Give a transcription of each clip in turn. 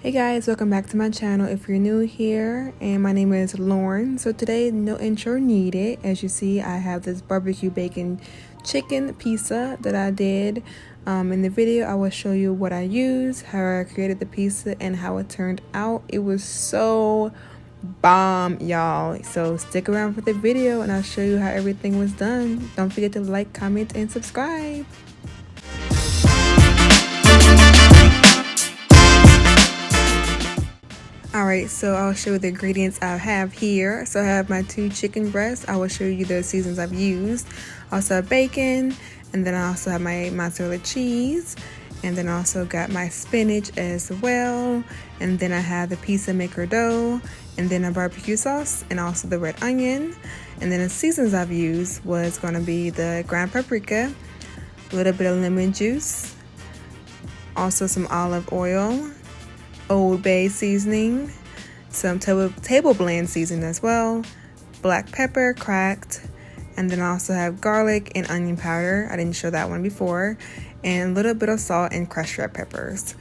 Hey guys, welcome back to my channel if you're new here, and my name is Lauren. So today, no intro needed. As you see, I have this barbecue bacon chicken pizza that I did. In the video, I will show you what I used, how I created the pizza, and how it turned out. It was so bomb, y'all. So stick around for the video and I'll show you how everything was done. Don't forget to like, comment, and subscribe. Alright, so I'll show you the ingredients I have here. So I have my 2 chicken breasts. I will show you the seasons I've used. I also have bacon, and then I also have my mozzarella cheese, and then I also got my spinach as well, and then I have the pizza maker dough, and then a barbecue sauce, and also the red onion. And then the seasons I've used was going to be the ground paprika, a little bit of lemon juice, also some olive oil, Old Bay seasoning, some table blend seasoning as well, black pepper cracked, and then I also have garlic and onion powder. I didn't show that one before, and a little bit of salt and crushed red peppers.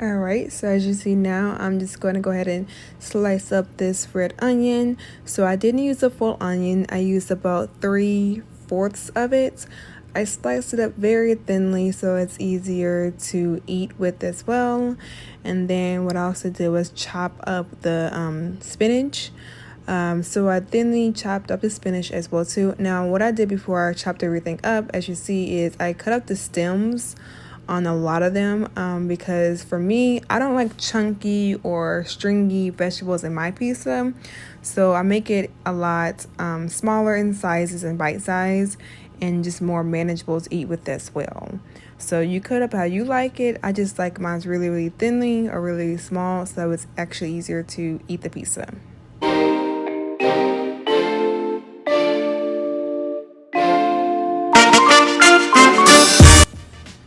Alright, so as you see now, I'm just going to go ahead and slice up this red onion. So I didn't use a full onion, I used about 3/4 of it. I sliced it up very thinly so it's easier to eat with as well. And then what I also did was chop up the spinach. So I thinly chopped up the spinach as well too. Now what I did before I chopped everything up, as you see, is I cut up the stems on a lot of them, because for me, I don't like chunky or stringy vegetables in my pizza, so I make it a lot smaller in sizes and bite size, and just more manageable to eat with as well. So you cut up how you like it. I just like mine's really thinly or really small, so it's actually easier to eat the pizza.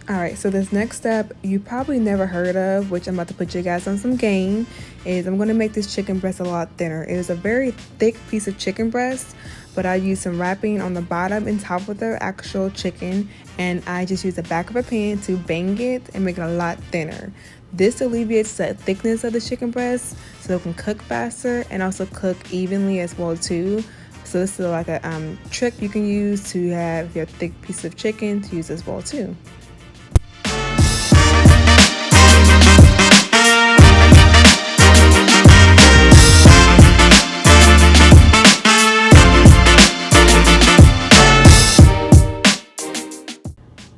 Alright, so this next step you probably never heard of, which I'm about to put you guys on some game, is I'm going to make this chicken breast a lot thinner. It is a very thick piece of chicken breast, but I used some wrapping on the bottom and top of the actual chicken, and I just used the back of a pan to bang it and make it a lot thinner. This alleviates the thickness of the chicken breast so it can cook faster and also cook evenly as well too. So this is like a trick you can use to have your thick piece of chicken to use as well too.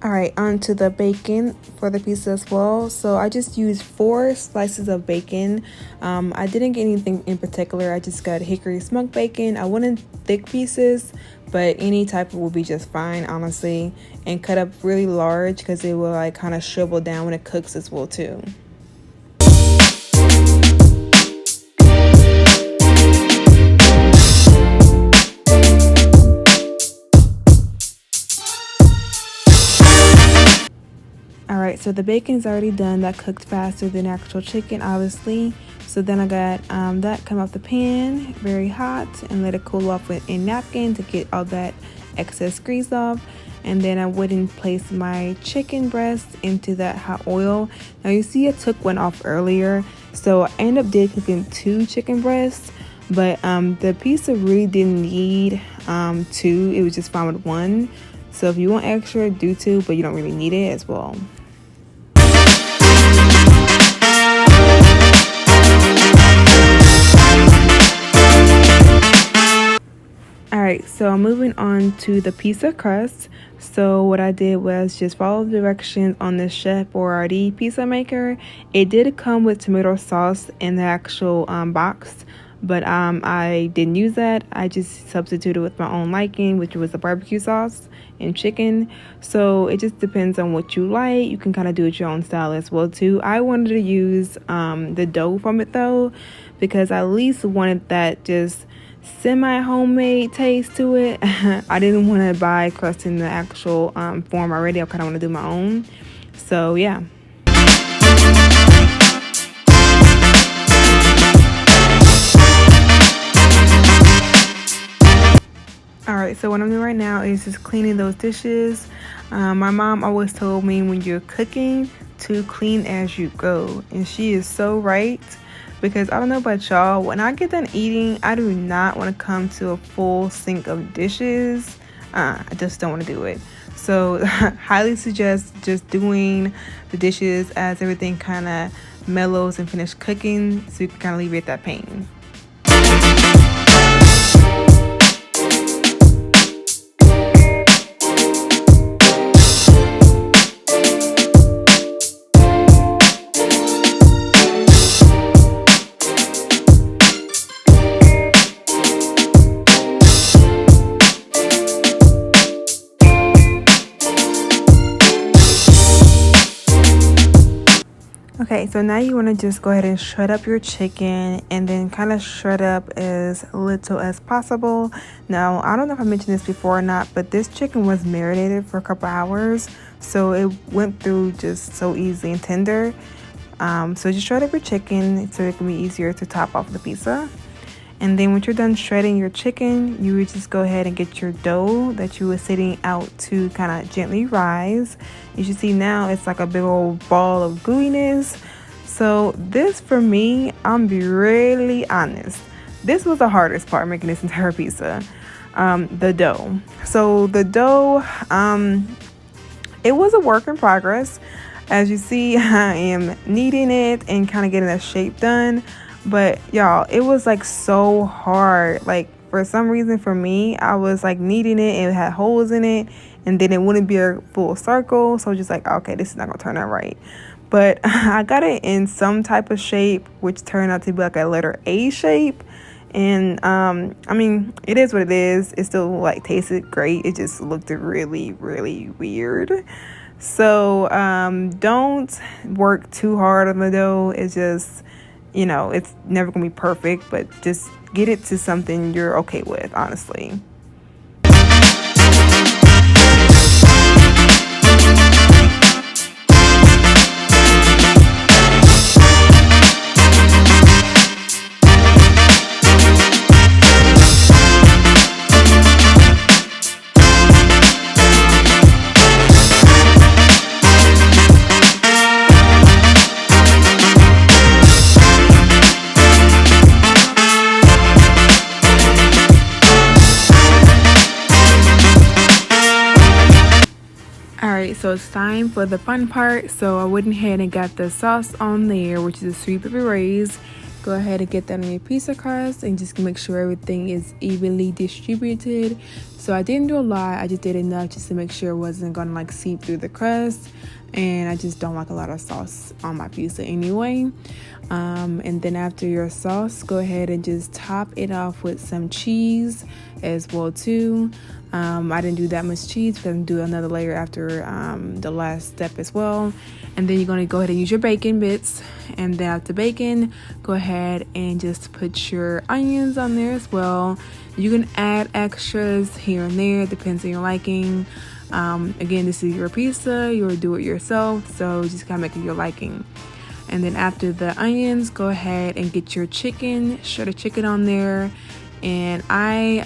Alright, onto the bacon for the pizza as well. So I just used 4 slices of bacon. I didn't get anything in particular. I just got hickory smoked bacon. I wanted thick pieces, but any type will be just fine, honestly. And cut up really large because it will like kind of shrivel down when it cooks as well too. Alright, so the bacon's already done. That cooked faster than actual chicken, obviously. So then I got that come off the pan, very hot, and let it cool off with a napkin to get all that excess grease off. And then I went and placed my chicken breast into that hot oil. Now you see I took one off earlier, so I ended up cooking 2 chicken breasts, but the pizza really didn't need 2. It was just fine with 1. So if you want extra, do 2, but you don't really need it as well. Alright, so moving on to the pizza crust. So what I did was just follow the directions on the Shepard Pizza Maker. It did come with tomato sauce in the actual box, but I didn't use that. I just substituted with my own liking, which was the barbecue sauce and chicken. So it just depends on what you like. You can kind of do it your own style as well too. I wanted to use the dough from it though, because I at least wanted that just semi-homemade taste to it. I didn't want to buy crust in the actual form already. I kind of want to do my own. So yeah. Alright, so what I'm doing right now is just cleaning those dishes. My mom always told me when you're cooking to clean as you go, and she is so right, because I don't know about y'all, when I get done eating, I do not want to come to a full sink of dishes. I just don't want to do it. So highly suggest just doing the dishes as everything kind of mellows and finish cooking, so you can kind of alleviate that pain. Okay, so now you want to just go ahead and shred up your chicken, and then kind of shred up as little as possible. Now, I don't know if I mentioned this before or not, but this chicken was marinated for a couple hours, so it went through just so easy and tender. So just shred up your chicken so it can be easier to top off the pizza. And then once you're done shredding your chicken, you would just go ahead and get your dough that you were sitting out to kind of gently rise. You should see now it's like a big old ball of gooiness. So this, for me, I'm be really honest, this was the hardest part, making this entire pizza. The dough. So the dough, it was a work in progress. As you see, I am kneading it and kind of getting that shape done. But y'all, it was like so hard. Like, for some reason, for me, I was like kneading it and it had holes in it, and then it wouldn't be a full circle. So just like, okay, this is not gonna turn out right. But I got it in some type of shape, which turned out to be like a letter A shape. And I mean, it is what it is. It still like tasted great. It just looked really, really weird. So don't work too hard on the dough. It's just, you know, it's never gonna be perfect, but just get it to something you're okay with, honestly. So it's time for the fun part. So I went ahead and got the sauce on there, which is a sweet Baby Ray's. Go ahead and get that on your pizza crust and just make sure everything is evenly distributed. So I didn't do a lot, I just did enough just to make sure it wasn't gonna like seep through the crust, and I just don't like a lot of sauce on my pizza anyway. And then after your sauce, go ahead and just top it off with some cheese as well too. I didn't do that much cheese because I'm doing another layer after the last step as well. And then you're going to go ahead and use your bacon bits, and then after bacon, go ahead and just put your onions on there as well. You can add extras here and there, depends on your liking. Again, this is your pizza, you'll do it yourself, so just kind of make it your liking. And then after the onions, go ahead and get your chicken, shredded chicken on there. And I,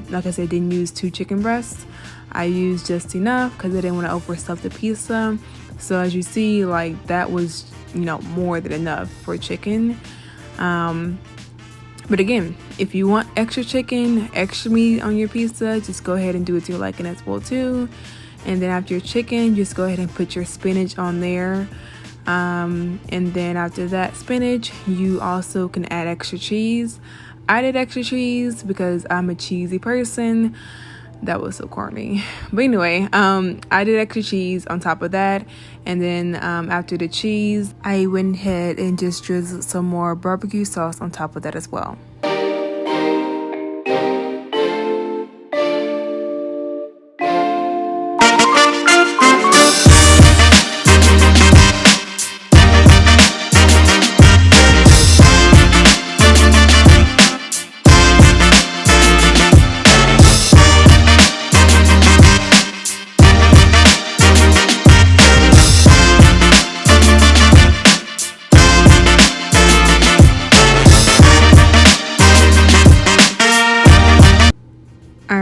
like I said, didn't use 2 chicken breasts. I used just enough because I didn't want to overstuff the pizza. So as you see, like that was, you know, more than enough for chicken. But again, if you want extra chicken, extra meat on your pizza, just go ahead and do it to your liking as well too. And then after your chicken, just go ahead and put your spinach on there. And then after that spinach, you also can add extra cheese. I did extra cheese because I'm a cheesy person. That was so corny. But anyway, I did extra cheese on top of that. And then after the cheese, I went ahead and just drizzled some more barbecue sauce on top of that as well.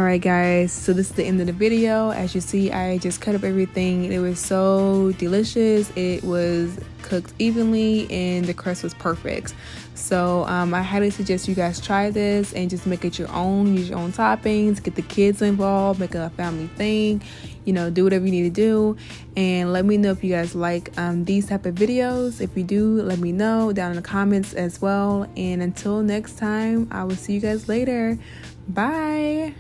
Alright guys, so this is the end of the video. As you see, I just cut up everything. It was so delicious. It was cooked evenly and the crust was perfect. So I highly suggest you guys try this and just make it your own. Use your own toppings, get the kids involved, make it a family thing. You know, do whatever you need to do, and let me know if you guys like these type of videos. If you do, let me know down in the comments as well. And until next time, I will see you guys later. Bye.